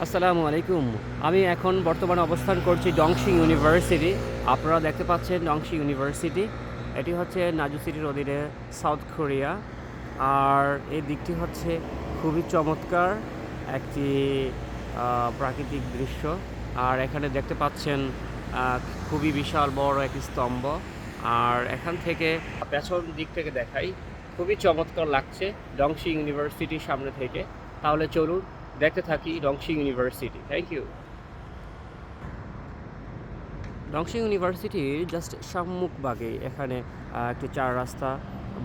আসসালামু আলাইকুম। আমি এখন বর্তমানে অবস্থান করছি ডংশিং ইউনিভার্সিটি। আপনারা দেখতে পাচ্ছেন ডংশিং ইউনিভার্সিটি। এটি হচ্ছে নাজু সিটির অধীনে সাউথ কোরিয়া। আর এই দিকটি হচ্ছে খুবই চমৎকার একটি প্রাকৃতিক দৃশ্য। আর এখানে দেখতে পাচ্ছেন খুবই বিশাল বড় একটি স্তম্ভ। আর এখান থেকে পেছন দিক থেকে দেখাই, খুবই চমৎকার লাগছে ডংশিং ইউনিভার্সিটির সামনে থেকে। তাহলে চলুন দেখতে থাকি Dongshin University. Thank you. Dongshin ইউনিভার্সিটির জাস্ট সম্মুখভাগে এখানে একটি চার রাস্তা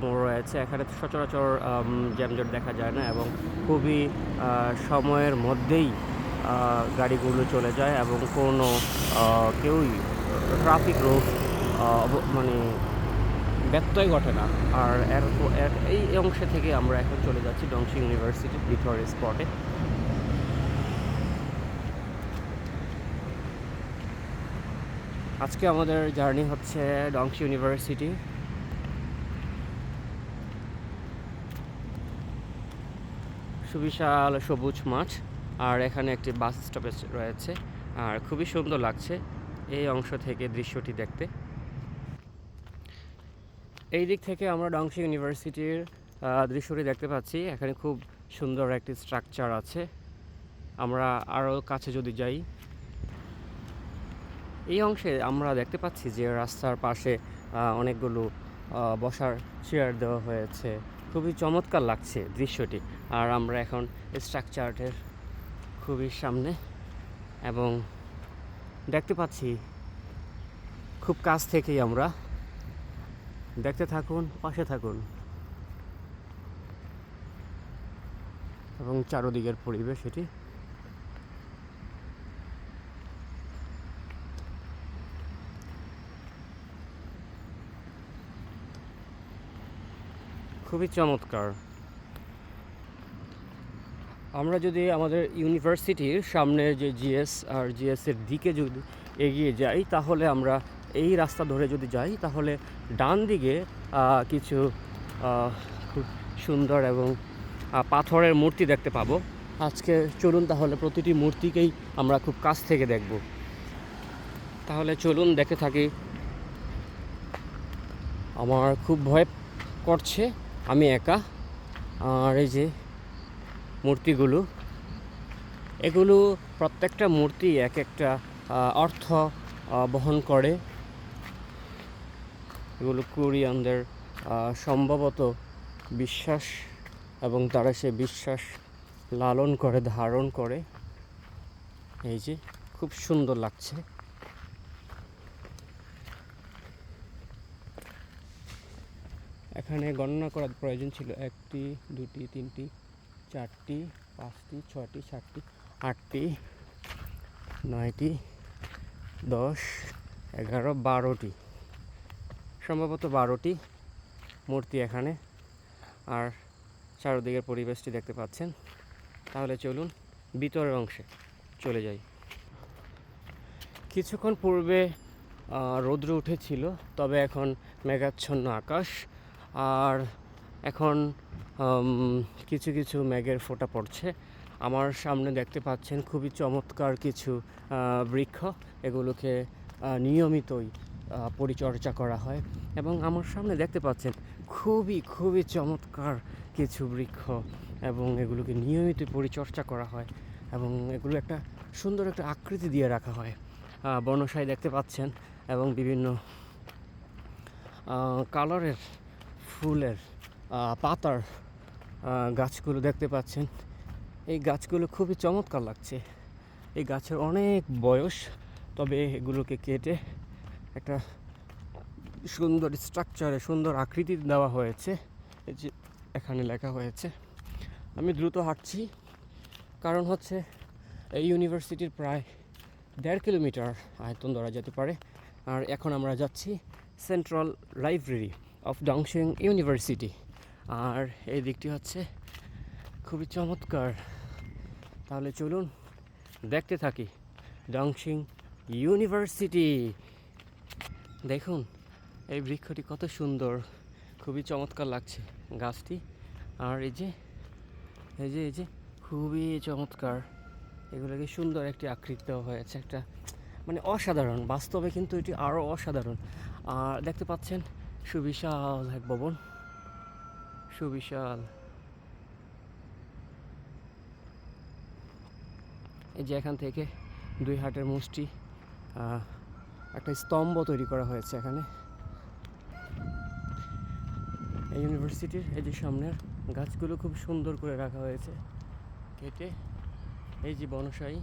মোড় রয়েছে। এখানে সচরাচর যানজট দেখা যায় না এবং খুবই সময়ের মধ্যেই গাড়িগুলো চলে যায় এবং কোনো কেউই ট্রাফিক রুলস মানে ব্যত্যয় ঘটে না। আর এই অংশে থেকে আমরা এখন চলে যাচ্ছি ডংশিং ইউনিভার্সিটির ভিতরের স্পটে। আজকে আমাদের জার্নি হচ্ছে ডংশি ইউনিভার্সিটি। সুবিশাল সবুজ মাঠ, আর এখানে একটি বাস স্টপেজ রয়েছে। আর খুবই সুন্দর লাগছে এই অংশ থেকে দৃশ্যটি দেখতে। এই দিক থেকে আমরা ডংশি ইউনিভার্সিটির দৃশ্যটি দেখতে পাচ্ছি। এখানে খুব সুন্দর একটি স্ট্রাকচার আছে। আমরা আরও কাছে যদি যাই, এই অংশে আমরা দেখতে পাচ্ছি যে রাস্তার পাশে অনেকগুলো বসার চেয়ার দেওয়া হয়েছে। খুবই চমৎকার লাগছে দৃশ্যটি। আর আমরা এখন স্ট্রাকচারের খুবই সামনে এবং দেখতে পাচ্ছি খুব কাছ থেকেই। আমরা দেখতে থাকুন, পাশে থাকুন এবং চারদিকের পরিবেশ এটি। খুবই চমৎকার। আমরা যদি আমাদের ইউনিভার্সিটির সামনে যে জিএস আর জিএসের দিকে যদি এগিয়ে যাই, তাহলে আমরা এই রাস্তা ধরে যদি যাই, তাহলে ডান দিকে কিছু খুব সুন্দর এবং পাথরের মূর্তি দেখতে পাবো। আজকে চলুন তাহলে প্রতিটি মূর্তিকেই আমরা খুব কাছ থেকে দেখব। তাহলে চলুন দেখতে থাকি। আমার খুব ভয় করছে, আমি একা। আর এই যে মূর্তিগুলো, এগুলো প্রত্যেকটা মূর্তি এক একটা অর্থ বহন করে। এগুলো কোরিয়ানদের সম্ভবত বিশ্বাস, এবং তারা সে বিশ্বাস লালন করে, ধারণ করে। এই যে খুব সুন্দর লাগছে। এখানে গণনা করার প্রয়োজন ছিল 1টি 2টি 3টি 4টি 5টি 6টি 7টি 8টি 9টি 10 11 12টি, সম্ভবত 12টি মূর্তি এখানে। আর চারদিকের পরিবেশটি দেখতে পাচ্ছেন। তাহলে চলুন ভিতরের অংশে চলে যাই। কিছুক্ষণ পূর্বে রৌদ্র উঠেছিল, তবে এখন মেঘাচ্ছন্ন আকাশ। আর এখন কিছু কিছু মেঘের ফোঁটা পড়ছে। আমার সামনে দেখতে পাচ্ছেন খুবই চমৎকার কিছু বৃক্ষ। এগুলোকে নিয়মিতই পরিচর্যা করা হয়। এবং আমার সামনে দেখতে পাচ্ছেন খুবই খুবই চমৎকার কিছু বৃক্ষ, এবং এগুলোকে নিয়মিত পরিচর্যা করা হয় এবং এগুলো একটা সুন্দর একটা আকৃতি দিয়ে রাখা হয়। বনসাই দেখতে পাচ্ছেন এবং বিভিন্ন কালারের ফুলের পাতার গাছগুলো দেখতে পাচ্ছেন। এই গাছগুলো খুবই চমৎকার লাগছে। এই গাছের অনেক বয়স, তবে এগুলোকে কেটে একটা সুন্দর স্ট্রাকচারে সুন্দর আকৃতি দেওয়া হয়েছে। এই যে এখানে লেখা হয়েছে। আমি দ্রুত হাঁটছি, কারণ হচ্ছে এই ইউনিভার্সিটির প্রায় 1.5 কিলোমিটার আয়তন ধরা যেতে পারে। আর এখন আমরা যাচ্ছি central library of Dongshin university. আর এই দিকটি হচ্ছে খুবই চমৎকার। তাহলে চলুন দেখতে থাকি ডংশিং ইউনিভার্সিটি। দেখুন এই বৃক্ষটি কত সুন্দর, খুবই চমৎকার লাগছে গাছটি। আর এই যে খুবই চমৎকার এগুলোকে সুন্দর একটি আকৃতি দেওয়া হয়েছে, একটা মানে অসাধারণ, বাস্তবে কিন্তু এটি আরও অসাধারণ। আর দেখতে পাচ্ছেন সুবিশাল এক ভবন, সুবিশাল। এই যে এখান থেকে 2 হাতের মুষ্টি একটা স্তম্ভ তৈরি করা হয়েছে এখানে। এই ইউনিভার্সিটির এই যে সামনের গাছগুলো খুব সুন্দর করে রাখা হয়েছে কেটে। এই যে বনসাই,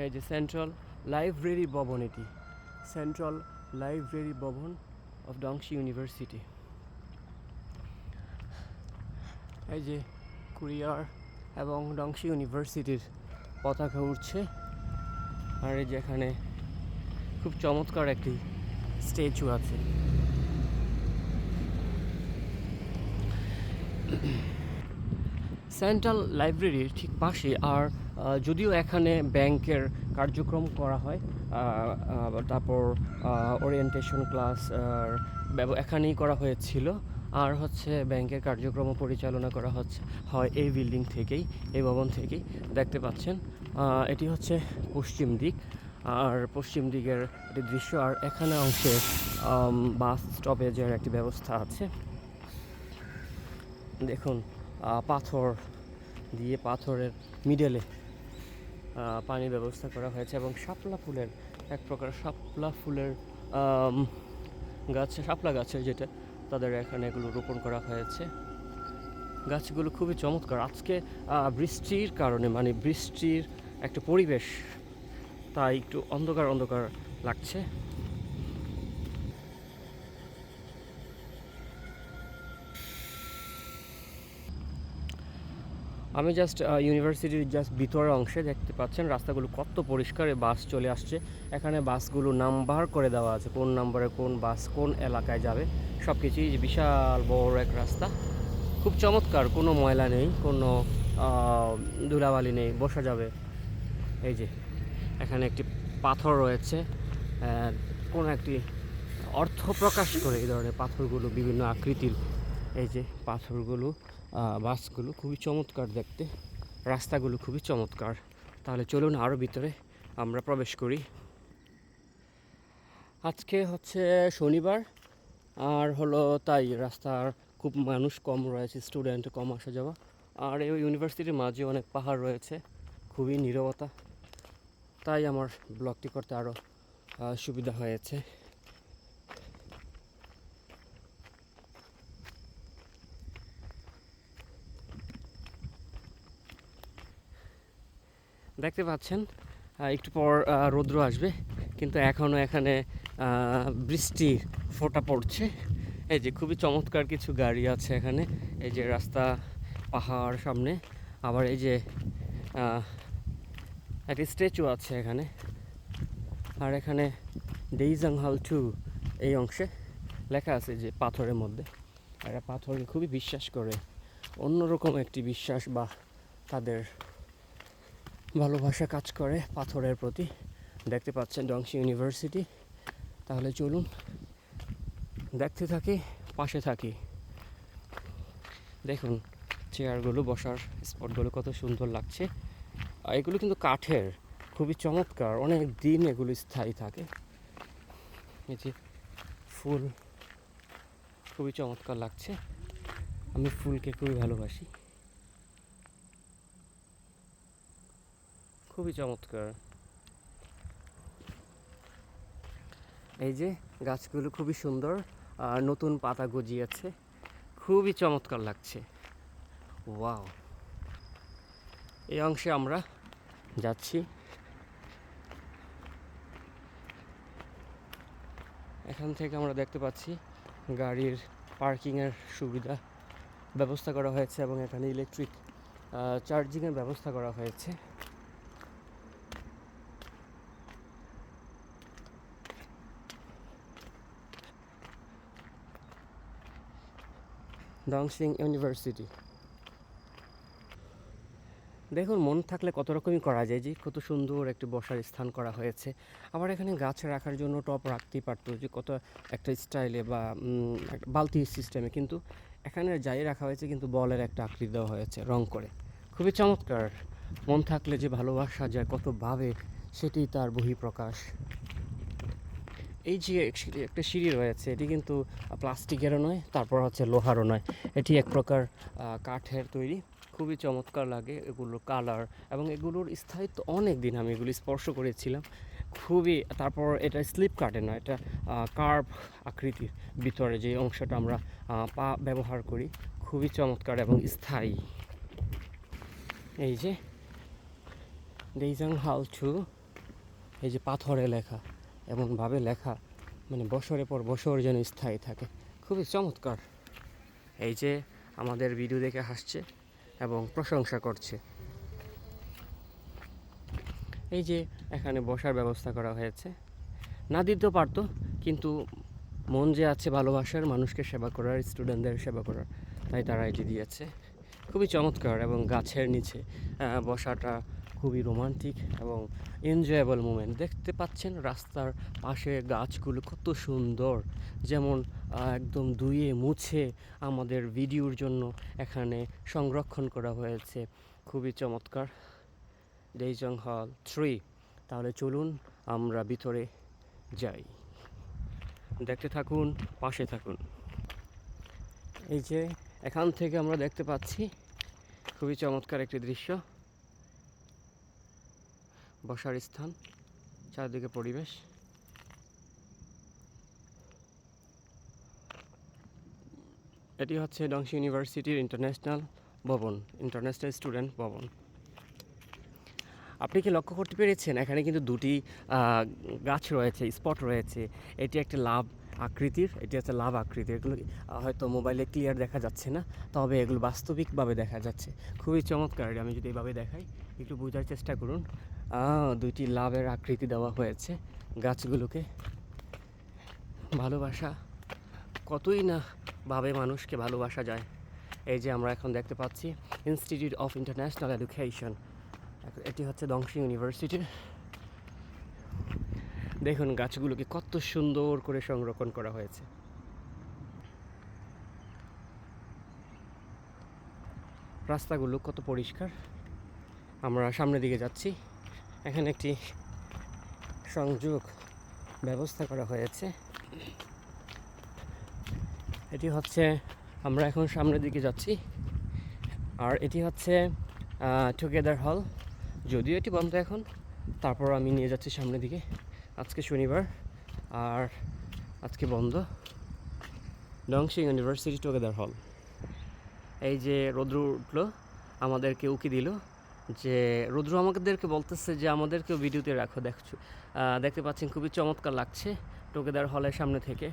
এই যে সেন্ট্রাল লাইব্রেরি ভবন, এটি সেন্ট্রাল লাইব্রেরি ভবন অফ ডংশি ইউনিভার্সিটি। এই যে কুরিয়ার এবং ডংশি ইউনিভার্সিটির পতাকা উঠছে। আর এই যে এখানে খুব চমৎকার একটি স্ট্যাচু আছে। সেন্ট্রাল লাইব্রেরির ঠিক পাশে, আর যদিও এখানে ব্যাংকের কার্যক্রম করা হয়, তারপর ওরিয়েন্টেশন ক্লাস এখানেই করা হয়েছিল, আর হচ্ছে ব্যাংকের কার্যক্রম পরিচালনা করা হয় এই বিল্ডিং থেকেই, এই ভবন থেকেই। দেখতে পাচ্ছেন এটি হচ্ছে পশ্চিম দিক, আর পশ্চিম দিকের একটি দৃশ্য। আর এখানে অংশে বাস স্টপেজের একটি ব্যবস্থা আছে। দেখুন পাথর দিয়ে, পাথরের মিডলে পানির ব্যবস্থা করা হয়েছে, এবং শাপলা ফুলের এক প্রকার শাপলা ফুলের গাছ, শাপলা গাছের যেটা, তাদের এখানে এগুলো রোপণ করা হয়েছে। গাছগুলো খুবই চমৎকার। আজকে বৃষ্টির কারণে, মানে বৃষ্টির একটা পরিবেশ, তাই একটু অন্ধকার অন্ধকার লাগছে। আমি জাস্ট ইউনিভার্সিটির জাস্ট ভিতরের অংশে দেখতে পাচ্ছেন রাস্তাগুলো কত পরিষ্কার, বাস চলে আসছে। এখানে বাসগুলো নাম্বার করে দেওয়া আছে, কোন নাম্বারে কোন বাস কোন এলাকায় যাবে সব কিছুই। বিশাল বড় এক রাস্তা, খুব চমৎকার, কোনো ময়লা নেই, কোনো ধুলাবালি নেই, বসা যাবে। এই যে এখানে একটি পাথর রয়েছে, কোনো একটি অর্থ প্রকাশ করে এই ধরনের পাথরগুলো, বিভিন্ন আকৃতির। এই যে পাথরগুলো, বাসগুলো খুবই চমৎকার দেখতে, রাস্তাগুলো খুবই চমৎকার। তাহলে চলুন আরও ভিতরে আমরা প্রবেশ করি। আজকে হচ্ছে শনিবার, আর হলো তাই রাস্তার খুব মানুষ কম রয়েছে, স্টুডেন্ট কম আসা যাওয়া। আর এই ইউনিভার্সিটির মাঝে অনেক পাহাড় রয়েছে, খুবই নীরবতা, তাই আমার ব্লগটি করতে আরও সুবিধা হয়েছে। দেখতে পাচ্ছেন একটু পর রৌদ্র আসবে, কিন্তু এখনও এখানে বৃষ্টির ফোঁটা পড়ছে। এই যে খুবই চমৎকার কিছু গাড়ি আছে এখানে, এই যে রাস্তা, পাহাড় সামনে, আবার এই যে একটি স্ট্যাচু আছে এখানে। আর এখানে ডেইজাংহাল 2 এই অংশে লেখা আছে যে পাথরের মধ্যে। এরা পাথরকে খুবই বিশ্বাস করে, অন্যরকম একটি বিশ্বাস বা তাদের ভালোবাসা কাজ করে পাথরের প্রতি। দেখতে পাচ্ছেন ডংশি ইউনিভার্সিটি। তাহলে চলুন দেখতে থাকি, পাশে থাকি। দেখুন চেয়ারগুলো, বসার স্পটগুলো কত সুন্দর লাগছে। এগুলো কিন্তু কাঠের, খুবই চমৎকার, অনেক দিন এগুলো স্থায়ী থাকে। এই যে ফুল, খুবই চমৎকার লাগছে। আমি ফুলকে খুবই ভালোবাসি, খুবই চমৎকার। এই যে গাছগুলো খুবই সুন্দর, নতুন পাতা গজিয়েছে, খুবই চমৎকার লাগছে। ওয়াও, এই অংশে আমরা যাচ্ছি। এখান থেকে আমরা দেখতে পাচ্ছি গাড়ির পার্কিংয়ের সুবিধা ব্যবস্থা করা হয়েছে, এবং এখানে ইলেকট্রিক চার্জিংয়ের ব্যবস্থা করা হয়েছে। ডংশিং ইউনিভার্সিটি। দেখুন মন থাকলে কত রকমই করা যায়, যে কত সুন্দর একটি বসার স্থান করা হয়েছে। আবার এখানে গাছ রাখার জন্য টব রাখতেই পারতো, যে কত একটা স্টাইলে বা বালতি সিস্টেমে, কিন্তু এখানে যাই রাখা হয়েছে, কিন্তু বলের একটা আকৃতি দেওয়া হয়েছে রং করে, খুবই চমৎকার। মন থাকলে যে ভালোবাসা যায় কতভাবে, সেটি তার বহিঃপ্রকাশ। এই যে একটা সিঁড়ি রয়েছে, এটি কিন্তু প্লাস্টিকেরও নয়, তারপর হচ্ছে লোহারও নয়, এটি এক প্রকার কাঠের তৈরি। খুবই চমৎকার লাগে এগুলোর কালার, এবং এগুলোর স্থায়িত্ব অনেক দিন। আমি এগুলি স্পর্শ করেছিলাম, খুবই। তারপর এটা স্লিপ কাটে না, এটা কার্ভ আকৃতির, ভিতরে যে অংশটা আমরা পা ব্যবহার করি, খুবই চমৎকার এবং স্থায়ী। এই যে দেইজাং হাল টু, এই যে পাথরে লেখা, এমনভাবে লেখা, মানে বছরের পর বছর যেন স্থায়ী থাকে, খুবই চমৎকার। এই যে আমাদের ভিডিও দেখে হাসছে এবং প্রশংসা করছে। এই যে এখানে বসার ব্যবস্থা করা হয়েছে, না দিতেও পারতো, কিন্তু মন যে আছে ভালোবাসার, মানুষকে সেবা করার, স্টুডেন্টদের সেবা করার, তাই তারা এটি দিয়েছে। খুবই চমৎকার, এবং গাছের নিচে বসাটা খুবই রোমান্টিক এবং এনজয়েবল মোমেন্ট। দেখতে পাচ্ছেন রাস্তার পাশে গাছগুলো কত সুন্দর, যেমন একদম ধুয়ে মুছে আমাদের ভিডিওর জন্য এখানে সংরক্ষণ করা হয়েছে। খুবই চমৎকার। দেইজং হল 3। তাহলে চলুন আমরা ভিতরে যাই, দেখতে থাকুন, পাশে থাকুন। এই যে এখান থেকে আমরা দেখতে পাচ্ছি খুবই চমৎকার একটি দৃশ্য, বসার স্থান, চারদিকে পরিবেশ। এটি হচ্ছে ডংশি ইউনিভার্সিটির ইন্টারন্যাশনাল ভবন, ইন্টারন্যাশনাল স্টুডেন্ট ভবন। আপনি কি লক্ষ্য করতে পেরেছেন, এখানে কিন্তু দুটি গাছ রয়েছে, স্পট রয়েছে। এটি একটা লাভ আকৃতির, এটি হচ্ছে লাভ আকৃতির। এগুলো হয়তো মোবাইলে ক্লিয়ার দেখা যাচ্ছে না, তবে এগুলো বাস্তবিকভাবে দেখা যাচ্ছে। খুবই চমৎকার। আমি যদি এভাবে দেখাই, একটু বোঝার চেষ্টা করুন। দুইটি লাভের আকৃতি দেওয়া হয়েছে গাছগুলোকে। ভালোবাসা কতই না ভাবে মানুষকে ভালোবাসা যায়। এই যে আমরা এখন দেখতে পাচ্ছি ইনস্টিটিউট অফ ইন্টারন্যাশনাল এডুকেশন, এটি হচ্ছে ডংশি ইউনিভার্সিটি। দেখুন গাছগুলোকে কত সুন্দর করে সংরক্ষণ করা হয়েছে। রাস্তাগুলো কত পরিষ্কার। আমরা সামনের দিকে যাচ্ছি, এখানে একটি সংযোগ ব্যবস্থা করা হয়েছে। এটি হচ্ছে, আমরা এখন সামনের দিকে যাচ্ছি, আর এটি হচ্ছে টুগেদার হল। যদিও এটি বন্ধ এখন, তারপর আমি নিয়ে যাচ্ছি সামনের দিকে। আজকে শনিবার আর আজকে বন্ধ। ডংশি ইউনিভার্সিটি টুগেদার হল। এই যে রৌদ্র উঠলো, আমাদেরকে উকি দিল, যে রৌদ্র আমাদেরকে বলতেছে যে আমাদেরকেও ভিডিওতে রাখো। দেখতে পাচ্ছেন খুবই চমৎকার লাগছে টুগেদার হলের সামনে থেকে।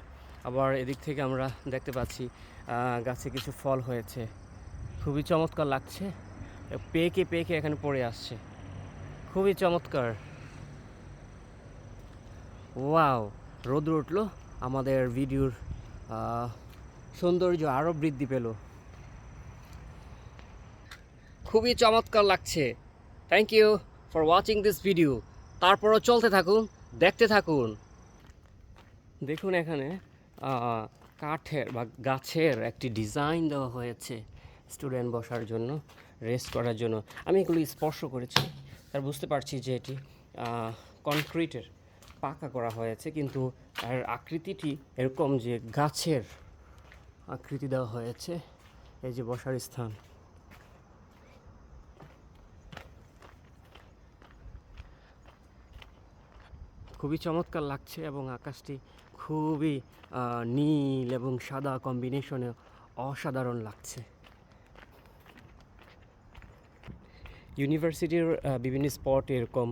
আবার এদিক থেকে আমরা দেখতে পাচ্ছি গাছে কিছু ফল হয়েছে, খুবই চমৎকার লাগছে। পেকে পেকে এখানে পড়ে আসছে, খুবই চমৎকার। ওয়াও, রোদ উঠলো, আমাদের ভিডিওর সৌন্দর্য আরও বৃদ্ধি পেল। খুবই চমৎকার লাগছে। Thank you for watching this video. তারপরও চলতে থাকুন, দেখতে থাকুন। দেখুন এখানে কাঠের বা গাছের একটি ডিজাইন দেওয়া হয়েছে স্টুডেন্ট বসার জন্য, রেস্ট করার জন্য। আমি এগুলো স্পর্শ করেছি, তার বুঝতে পারছি যে এটি কনক্রিটের পাকা করা হয়েছে, কিন্তু এর আকৃতিটি এরকম যে গাছের আকৃতি দেওয়া হয়েছে। এই যে বসার স্থান, খুবই চমৎকার লাগছে, এবং আকাশটি খুবই নীল এবং সাদা কম্বিনেশনে অসাধারণ লাগছে। ইউনিভার্সিটির বিভিন্ন স্পটে এরকম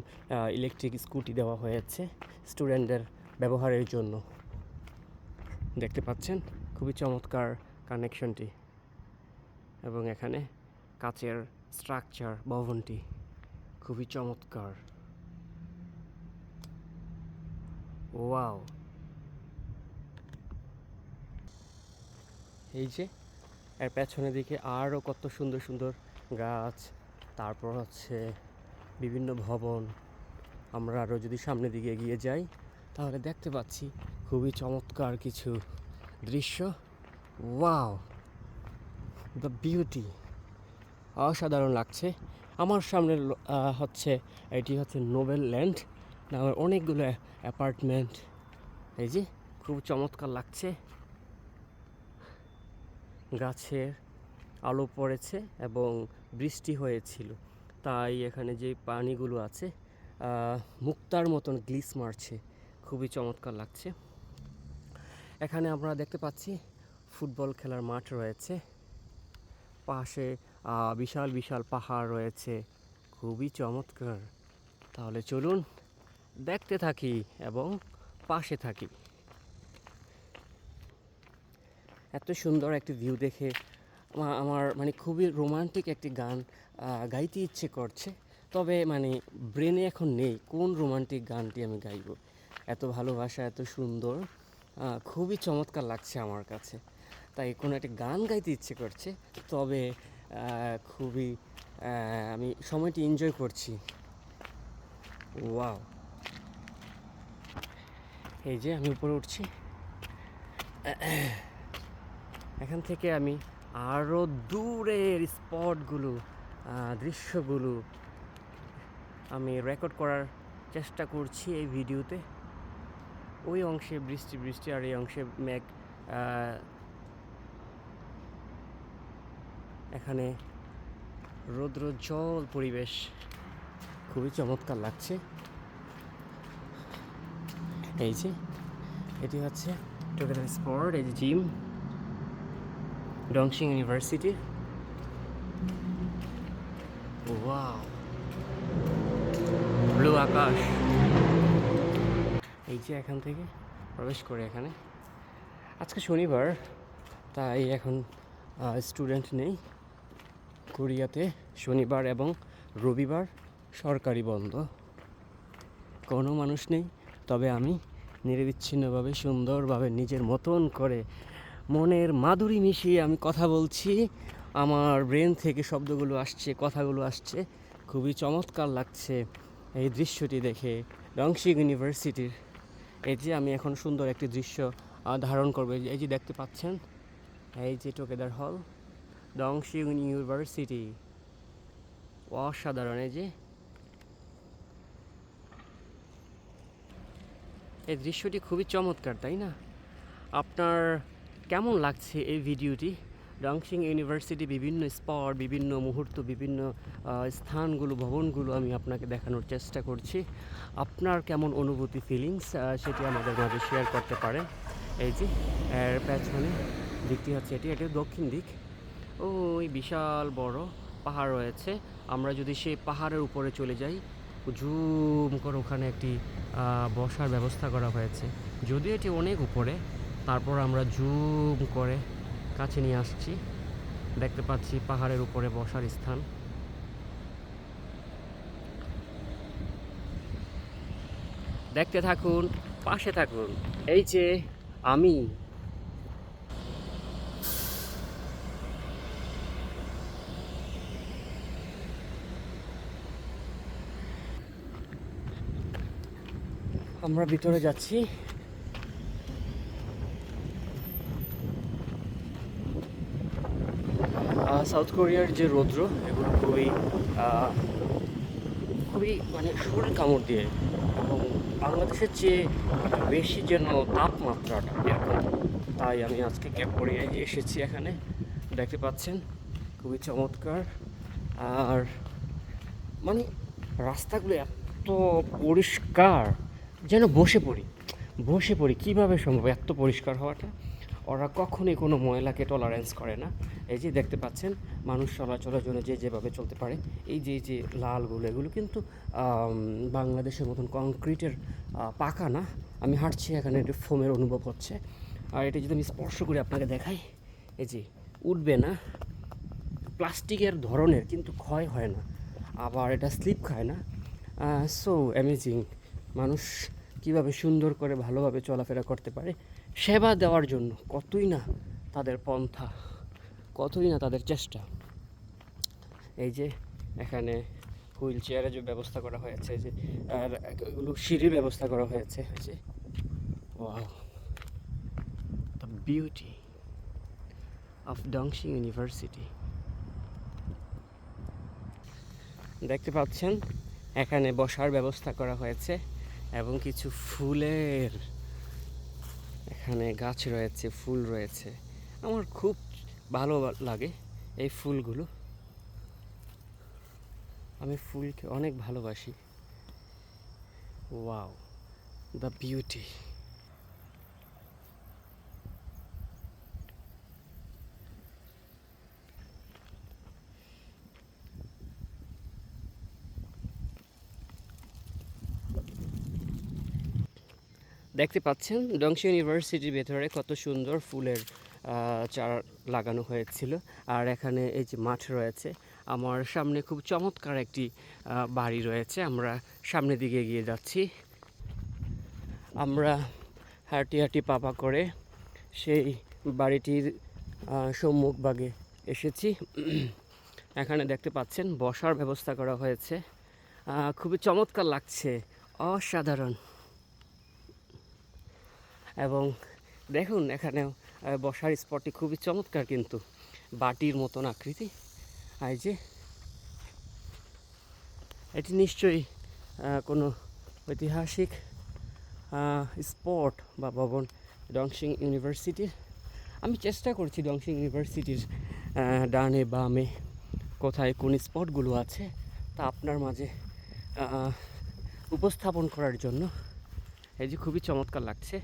ইলেকট্রিক স্কুটি দেওয়া হয়েছে স্টুডেন্টদের ব্যবহারের জন্য। দেখতে পাচ্ছেন খুবই চমৎকার কানেকশনটি, এবং এখানে কাচের স্ট্রাকচার ভবনটি খুবই চমৎকার। ওয়াও, এই যে এর পেছনের দিকে আরও কত সুন্দর সুন্দর গাছ, তারপর হচ্ছে বিভিন্ন ভবন। আমরা আরও যদি সামনের দিকে এগিয়ে যাই, তাহলে দেখতে পাচ্ছি খুবই চমৎকার কিছু দৃশ্য। ওয়াও, দ্য বিউটি, অসাধারণ লাগছে। আমার সামনে হচ্ছে এটি হচ্ছে নোবেল ল্যান্ড নামের অনেকগুলো অ্যাপার্টমেন্ট। এই যে খুব চমৎকার লাগছে, গাছের আলো পড়েছে এবং বৃষ্টি হয়েছিল, তাই এখানে যে পানিগুলো আছে মুক্তার মতন গ্লিস মারছে, খুবই চমৎকার লাগছে। এখানে আমরা দেখতে পাচ্ছি ফুটবল খেলার মাঠ রয়েছে, পাশে বিশাল বিশাল পাহাড় রয়েছে, খুবই চমৎকার। তাহলে চলুন দেখতে থাকি এবং পাশে থাকি। এত সুন্দর একটি ভিউ দেখে আমার মানে খুবই রোমান্টিক একটি গান গাইতে ইচ্ছে করছে, তবে মানে ব্রেনে এখন নেই কোন রোমান্টিক গানটি আমি গাইব। এত ভালোবাসা, এত সুন্দর, খুবই চমৎকার লাগছে আমার কাছে, তাই কোনো একটা গান গাইতে ইচ্ছে করছে, তবে খুবই আমি সময়টি এনজয় করছি। ওয়াও, এই যে আমি উপরে উঠছি, এখান থেকে আমি আরও দূরের স্পটগুলো, দৃশ্যগুলো আমি রেকর্ড করার চেষ্টা করছি এই ভিডিওতে। ওই অংশে বৃষ্টি বৃষ্টি আর এই অংশে মেঘ, এখানে রৌদ্রোজ্জ্বল পরিবেশ, খুবই চমৎকার লাগছে। এই যে এটি হচ্ছে টুগেদার স্পট, এই যে জিম, ডংশিং ইউনিভার্সিটি। ওয়াও, ব্লু আকাশ। এই যে এখান থেকে প্রবেশ করে এখানে, আজকে শনিবার তাই এখন স্টুডেন্ট নেই। কোরিয়াতে শনিবার এবং রবিবার সরকারি বন্ধ, কোনো মানুষ নেই। তবে আমি নিরবিচ্ছিন্নভাবে সুন্দরভাবে নিজের মতন করে মনের মাধুরী মিশিয়ে আমি কথা বলছি, আমার ব্রেন থেকে শব্দগুলো আসছে, কথাগুলো আসছে, খুবই চমৎকার লাগছে এই দৃশ্যটি দেখে। ডংশিং ইউনিভার্সিটির এই যে আমি এখন সুন্দর একটি দৃশ্য ধারণ করবো। এই যে দেখতে পাচ্ছেন, এই যে টুগেদার হল, ডংশিং ইউনিভার্সিটি, অসাধারণ। এই যে এই দৃশ্যটি খুবই চমৎকার, তাই না? আপনার কেমন লাগছে এই ভিডিওটি? ডংশিং ইউনিভার্সিটি বিভিন্ন স্পট, বিভিন্ন মুহূর্ত, বিভিন্ন স্থানগুলো, ভবনগুলো আমি আপনাকে দেখানোর চেষ্টা করছি। আপনার কেমন অনুভূতি, ফিলিংস, সেটি আমাদের মাঝে শেয়ার করতে পারেন। এই যে এর পেছনে দিকটি হচ্ছে এটি দক্ষিণ দিক, ওই বিশাল বড় পাহাড় রয়েছে। আমরা যদি সেই পাহাড়ের উপরে চলে যাই, জুম করে ওখানে একটি বসার ব্যবস্থা করা হয়েছে, যদিও এটি অনেক উপরে, তারপর আমরা জুম করে কাছে নিয়ে আসছি, দেখতে পাচ্ছি পাহাড়ের উপরে বসার স্থান। দেখতে থাকুন, পাশে থাকুন। এই যে আমি আমরা ভিতরে যাচ্ছি। সাউথ কোরিয়ার যে রৌদ্র, এগুলো খুবই খুবই মানে শরীর কামড় দিয়ে, এবং বাংলাদেশের চেয়ে বেশি যেন তাপমাত্রাটা এরকম। তাই আমি আজকে ক্যাব পরে এসেছি এখানে, দেখতে পাচ্ছেন খুবই চমৎকার। আর মানে রাস্তাগুলো এত পরিষ্কার, যেন বসে পড়ি কীভাবে সম্ভব এত পরিষ্কার হওয়াটা। ওরা কখনোই কোনো ময়লাকে টলারেন্স করে না। এই যে দেখতে পাচ্ছেন মানুষ চলাচলের জন্য যে যেভাবে চলতে পারে। এই যে লালগুলো, এগুলো কিন্তু বাংলাদেশের মতন কংক্রিটের পাকা না। আমি হাঁটছি এখানে, একটু ফোমের অনুভব হচ্ছে। আর এটা যদি আমি স্পর্শ করে আপনাকে দেখাই, এই যে উঠবে না, প্লাস্টিকের ধরনের, কিন্তু ক্ষয় হয় না, আবার এটা স্লিপ খায় না। সো অ্যামেজিং, মানুষ কীভাবে সুন্দর করে ভালোভাবে চলাফেরা করতে পারে, সেবা দেওয়ার জন্য কতই না তাদের পন্থা, কতই না তাদের চেষ্টা। এই যে এখানে হুইল চেয়ারের যে ব্যবস্থা করা হয়েছে, যে আর এগুলো সিঁড়ির ব্যবস্থা করা হয়েছে। যে wow, the beauty of Dongshin University. দেখতে পাচ্ছেন এখানে বসার ব্যবস্থা করা হয়েছে এবং কিছু ফুলের এখানে গাছ রয়েছে, ফুল রয়েছে। আমার খুব ভালো লাগে এই ফুলগুলো। আমি ফুলকে অনেক ভালোবাসি। Wow, the beauty. দেখতে পাচ্ছেন ডংশি ইউনিভার্সিটির ভেতরে কত সুন্দর ফুলের চারা লাগানো হয়েছিল। আর এখানে এই যে মাঠ রয়েছে, আমার সামনে খুব চমৎকার একটি বাড়ি রয়েছে। আমরা সামনের দিকে এগিয়ে যাচ্ছি। আমরা হাঁটি হাঁটি পাপা করে সেই বাড়িটির সম্মুখভাগে এসেছি। এখানে দেখতে পাচ্ছেন বসার ব্যবস্থা করা হয়েছে, খুবই চমৎকার লাগছে, অসাধারণ। এবং দেখুন এখানেও বসার স্পটটি খুবই চমৎকার, কিন্তু বাটির মতন আকৃতি। এই যে এটি নিশ্চয়ই কোনো ঐতিহাসিক স্পট বা ভবন ডংশিং ইউনিভার্সিটির। আমি চেষ্টা করছি ডংশিং ইউনিভার্সিটির ডানে বামে কোথায় কোন স্পটগুলো আছে তা আপনার মাঝে উপস্থাপন করার জন্য। এই যে খুবই চমৎকার লাগছে।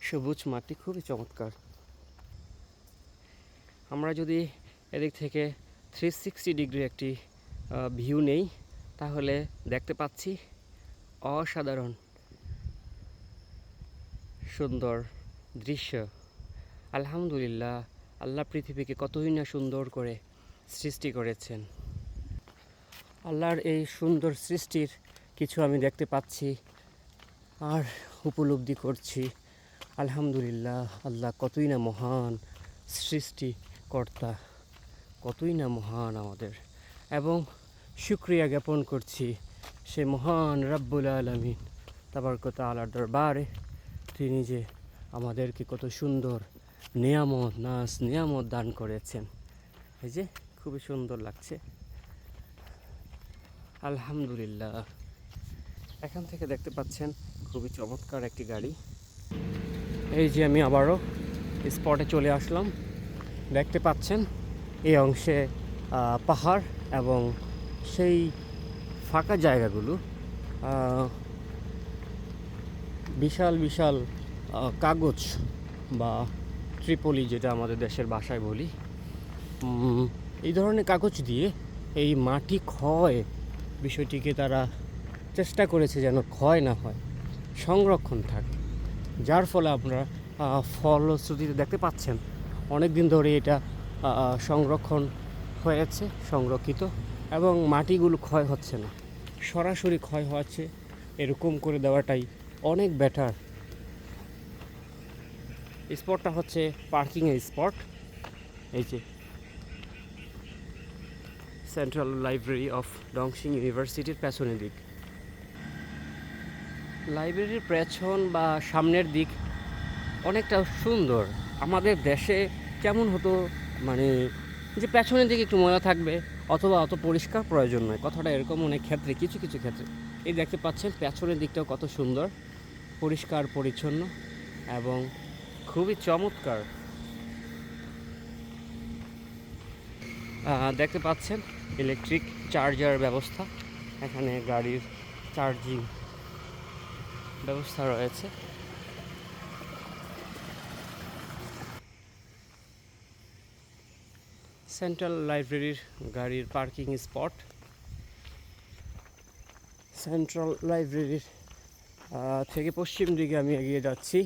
সবুজ মাটি খুবই চমৎকার। আমরা যদি এদিক থেকে 360 ডিগ্রি একটি ভিউ নেই তাহলে দেখতে পাচ্ছি অসাধারণ সুন্দর দৃশ্য। আলহামদুলিল্লাহ, আল্লাহ পৃথিবীকে কতই না সুন্দর করে সৃষ্টি করেছেন। আল্লাহর এই সুন্দর সৃষ্টির কিছু আমি দেখতে পাচ্ছি আর উপলব্ধি করছি। আলহামদুলিল্লাহ, আল্লাহ কতই না মহান সৃষ্টিকর্তা, কতই না মহান আমাদের। এবং শুকরিয়া জ্ঞাপন করছি সে মহান রাব্বুল আলামিন তাবারক ওয়া তাআলার দরবারে, তিনি যে আমাদেরকে কত সুন্দর নিয়ামত দান করেছেন। এই যে খুবই সুন্দর লাগছে, আলহামদুলিল্লাহ। এখান থেকে দেখতে পাচ্ছেন খুবই চমৎকার একটি গাড়ি। এই যে আমি আবারও স্পটে চলে আসলাম। দেখতে পাচ্ছেন এই অংশে পাহাড় এবং সেই ফাঁকা জায়গাগুলো বিশাল বিশাল কাগজ বা ত্রিপলি, যেটা আমাদের দেশের ভাষায় বলি, এই ধরনের কাগজ দিয়ে এই মাটি ক্ষয় বিষয়টিকে তারা চেষ্টা করেছে যেন ক্ষয় না হয়, সংরক্ষণ থাকে। যার ফলে আপনারা ফলশ্রুতিতে দেখতে পাচ্ছেন অনেক দিন ধরে এটা সংরক্ষিত এবং মাটিগুলো ক্ষয় হচ্ছে না, সরাসরি ক্ষয় হচ্ছে। এরকম করে দেওয়াটাই অনেক বেটার। স্পটটা হচ্ছে পার্কিংয়ের স্পট। এই যে সেন্ট্রাল লাইব্রেরি অফ ডংশিং ইউনিভার্সিটির পেছনের দিক। লাইব্রেরির পেছন বা সামনের দিক অনেকটা সুন্দর। আমাদের দেশে কেমন হতো, মানে যে পেছনের দিকে একটু ময়লা থাকবে অথবা অত পরিষ্কার প্রয়োজন নয়, কথাটা এরকম অনেক ক্ষেত্রে, কিছু কিছু ক্ষেত্রে। এই দেখতে পাচ্ছেন পেছনের দিকটাও কত সুন্দর, পরিষ্কার পরিচ্ছন্ন এবং খুবই চমৎকার। দেখতে পাচ্ছেন ইলেকট্রিক চার্জার ব্যবস্থা, এখানে গাড়ির চার্জিং ব্যবস্থা রয়েছে। সেন্ট্রাল লাইব্রেরির গাড়ির পার্কিং স্পট। সেন্ট্রাল লাইব্রেরির থেকে পশ্চিম দিকে আমি এগিয়ে যাচ্ছি।